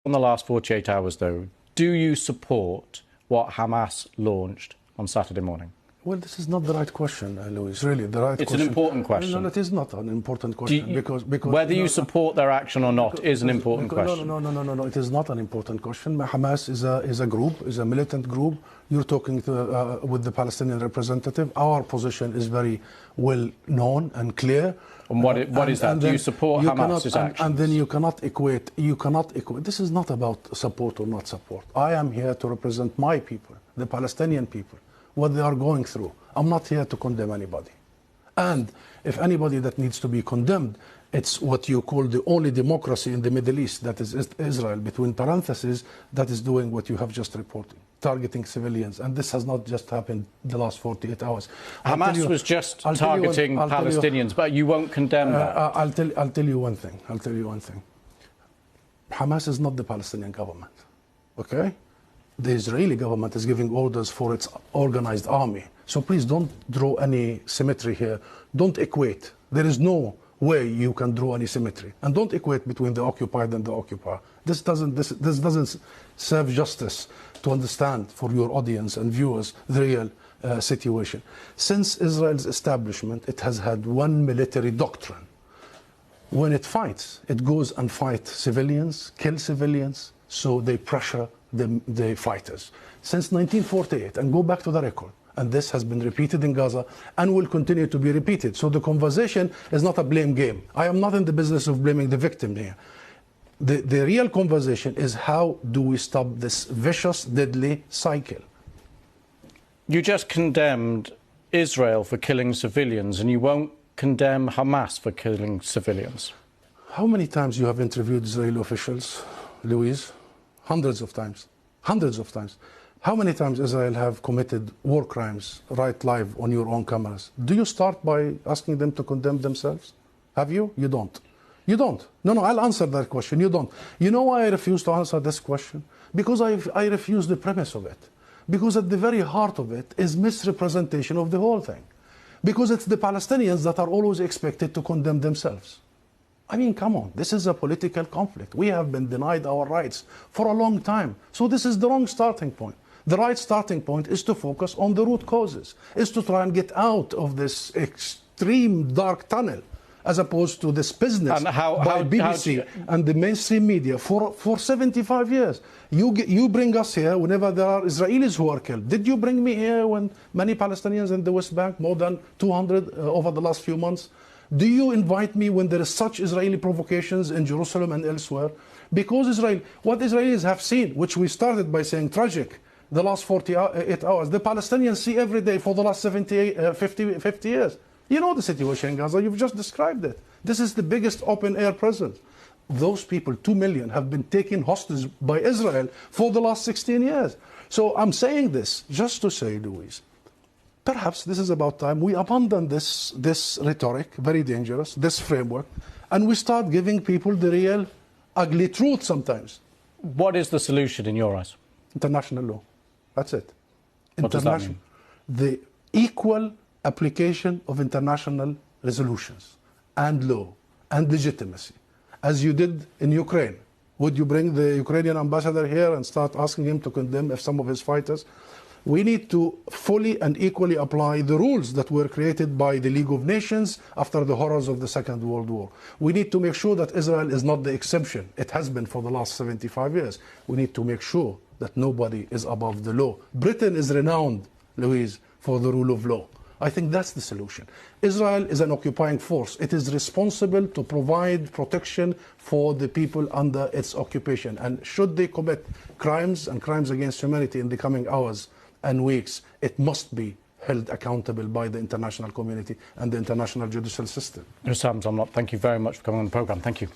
In the last 48 hours, though, do you support what Hamas launched on Saturday morning? Well, this is not the right question, Louis. Really, the right it's question. It's an important question. No, it is not an important question because whether you support their action or not is an important question. No. It is not an important question. Hamas is a group, is a militant group. You're talking with the Palestinian representative. Our position is very well known and clear. And what is that? Do you support Hamas's actions? And then you cannot equate. This is not about support or not support. I am here to represent my people, the Palestinian people, what they are going through. I'm not here to condemn anybody. And if anybody that needs to be condemned, it's what you call the only democracy in the Middle East, that is Israel, between parentheses, that is doing what you have just reported, targeting civilians. And this has not just happened the last 48 hours. Hamas was just targeting Palestinians, but you won't condemn that. I'll tell you one thing. Hamas is not the Palestinian government, okay? The Israeli government is giving orders for its organized army. So please don't draw any symmetry here. Don't equate. There is no way you can draw any symmetry. And don't equate between the occupied and the occupier. This doesn't serve justice to understand for your audience and viewers the real situation. Since Israel's establishment, it has had one military doctrine. When it fights, it goes and fights civilians, kill civilians, so they pressure the fighters. Since 1948, and go back to the record, and this has been repeated in Gaza and will continue to be repeated. So the conversation is not a blame game. I am not in the business of blaming the victim here. The real conversation is how do we stop this vicious, deadly cycle? You just condemned Israel for killing civilians, and you won't condemn Hamas for killing civilians. How many times you have interviewed Israeli officials, Louise? Hundreds of times. Hundreds of times. How many times Israel have committed war crimes right live on your own cameras? Do you start by asking them to condemn themselves? Have you? You don't. You don't. No, I'll answer that question. You don't. You know why I refuse to answer this question? Because I refuse the premise of it. Because at the very heart of it is misrepresentation of the whole thing. Because it's the Palestinians that are always expected to condemn themselves. I mean, come on, this is a political conflict. We have been denied our rights for a long time. So this is the wrong starting point. The right starting point is to focus on the root causes, is to try and get out of this extreme dark tunnel, as opposed to this business by BBC and the mainstream media for 75 years. You bring us here whenever there are Israelis who are killed. Did you bring me here when many Palestinians in the West Bank, more than 200 over the last few months? Do you invite me when there is such Israeli provocations in Jerusalem and elsewhere? Because what Israelis have seen, which we started by saying tragic, the last 48 hours, the Palestinians see every day for the last 50 years. You know the situation in Gaza, you've just described it. This is the biggest open-air prison. Those people, 2 million, have been taken hostage by Israel for the last 16 years. So I'm saying this just to say, Louise, perhaps this is about time we abandon this rhetoric, very dangerous, this framework, and we start giving people the real ugly truth sometimes. What is the solution in your eyes? International law. That's it. What does that mean? The equal application of international resolutions and law and legitimacy, as you did in Ukraine. Would you bring the Ukrainian ambassador here and start asking him to condemn some of his fighters? We need to fully and equally apply the rules that were created by the League of Nations after the horrors of the Second World War. We need to make sure that Israel is not the exception. It has been for the last 75 years. We need to make sure that nobody is above the law. Britain is renowned, Louise, for the rule of law. I think that's the solution. Israel is an occupying force. It is responsible to provide protection for the people under its occupation. And should they commit crimes and crimes against humanity in the coming hours and weeks, it must be held accountable by the international community and the international judicial system. Hussam Zomlot, thank you very much for coming on the programme. Thank you.